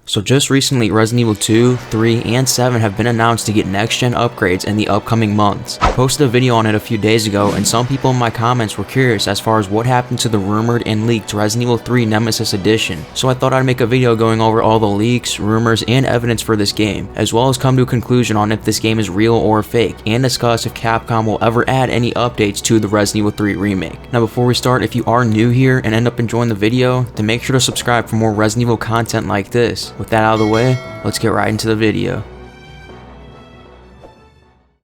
So just recently, Resident Evil 2, 3, and 7 have been announced to get next-gen upgrades in the upcoming months. I posted a video on it a few days ago, and some people in my comments were curious as far as what happened to the rumored and leaked Resident Evil 3 Nemesis Edition. So I thought I'd make a video going over all the leaks, rumors, and evidence for this game, as well as come to a conclusion on if this game is real or fake, and discuss if Capcom will ever add any updates to the Resident Evil 3 remake. Now before we start, if you are new here and end up enjoying the video, then make sure to subscribe for more Resident Evil content like this. With that out of the way, let's get right into the video.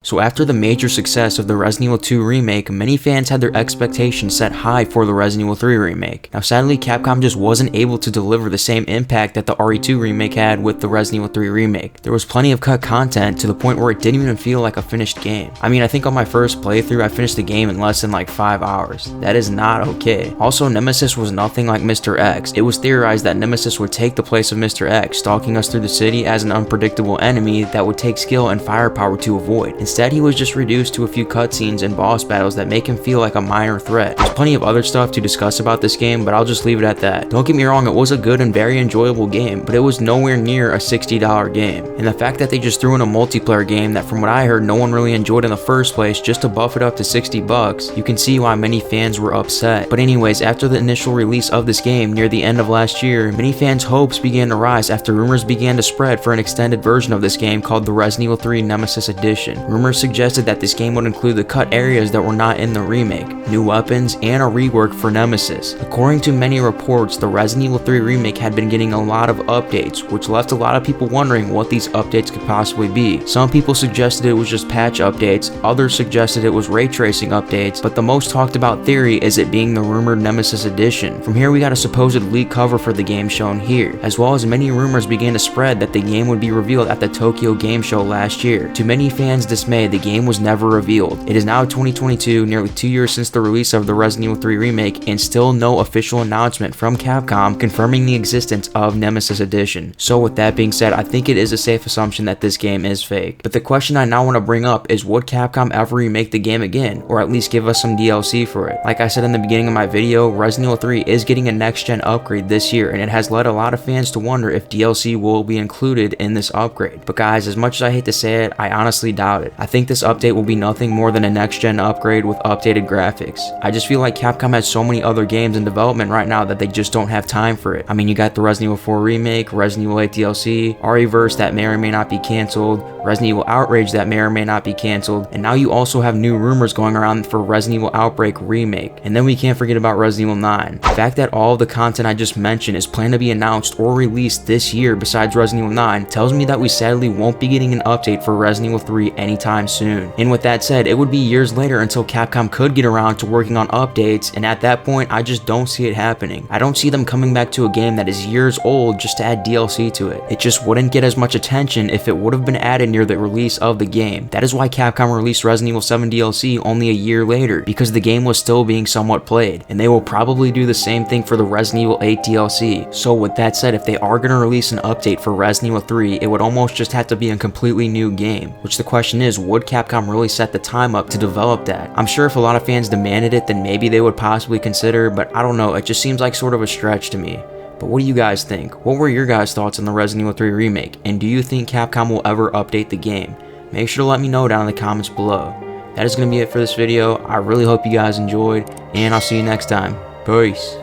So after the major success of the Resident Evil 2 remake, many fans had their expectations set high for the Resident Evil 3 remake. Now sadly, Capcom just wasn't able to deliver the same impact that the RE2 remake had with the Resident Evil 3 remake. There was plenty of cut content to the point where it didn't even feel like a finished game. I mean, I think on my first playthrough, I finished the game in less than like 5 hours. That is not okay. Also, Nemesis was nothing like Mr. X. It was theorized that Nemesis would take the place of Mr. X, stalking us through the city as an unpredictable enemy that would take skill and firepower to avoid. Instead, he was just reduced to a few cutscenes and boss battles that make him feel like a minor threat. There's plenty of other stuff to discuss about this game, but I'll just leave it at that. Don't get me wrong, it was a good and very enjoyable game, but it was nowhere near a $60 game. And the fact that they just threw in a multiplayer game that from what I heard no one really enjoyed in the first place just to buff it up to $60, you can see why many fans were upset. But anyways, after the initial release of this game near the end of last year, many fans' hopes began to rise after rumors began to spread for an extended version of this game called the Resident Evil 3 Nemesis Edition. Rumors suggested that this game would include the cut areas that were not in the remake, new weapons, and a rework for Nemesis. According to many reports, the Resident Evil 3 remake had been getting a lot of updates, which left a lot of people wondering what these updates could possibly be. Some people suggested it was just patch updates, others suggested it was ray tracing updates, but the most talked about theory is it being the rumored Nemesis Edition. From here we got a supposed leak cover for the game shown here, as well as many rumors began to spread that the game would be revealed at the Tokyo Game Show last year. To many fans' dismay, the game was never revealed. It is now 2022, nearly 2 years since the release of the Resident Evil 3 remake, and still no official announcement from Capcom confirming the existence of Nemesis Edition. So with that being said, I think it is a safe assumption that this game is fake. But the question I now want to bring up is, would Capcom ever remake the game again, or at least give us some DLC for it? Like I said in the beginning of my video, Resident Evil 3 is getting a next-gen upgrade this year, and it has led a lot of fans to wonder if DLC will be included in this upgrade. But guys, as much as I hate to say it, I honestly doubt it. I think this update will be nothing more than a next-gen upgrade with updated graphics. I just feel like Capcom has so many other games in development right now that they just don't have time for it. I mean, you got the Resident Evil 4 remake, Resident Evil 8 DLC, RE-verse that may or may not be cancelled, Resident Evil Outrage that may or may not be cancelled, and now you also have new rumors going around for Resident Evil Outbreak remake. And then we can't forget about Resident Evil 9. The fact that all of the content I just mentioned is planned to be announced or released this year besides Resident Evil 9 tells me that we sadly won't be getting an update for Resident Evil 3 anytime soon. And with that said, it would be years later until Capcom could get around to working on updates, and at that point I just don't see it happening. I don't see them coming back to a game that is years old just to add DLC to it. It just wouldn't get as much attention if it would have been added near the release of the game. That is why Capcom released Resident Evil 7 DLC only a year later, because the game was still being somewhat played, and they will probably do the same thing for the Resident Evil 8 DLC. So with that said, if they are going to release an update for Resident Evil 3, it would almost just have to be a completely new game, which the question is, would Capcom really set the time up to develop that? I'm sure if a lot of fans demanded it, then maybe they would possibly consider, but I don't know, it just seems like sort of a stretch to me. But what do you guys think? What were your guys' thoughts on the Resident Evil 3 remake, and do you think Capcom will ever update the game? Make sure to let me know down in the comments below. That is going to be it for this video. I really hope you guys enjoyed, and I'll see you next time. Peace.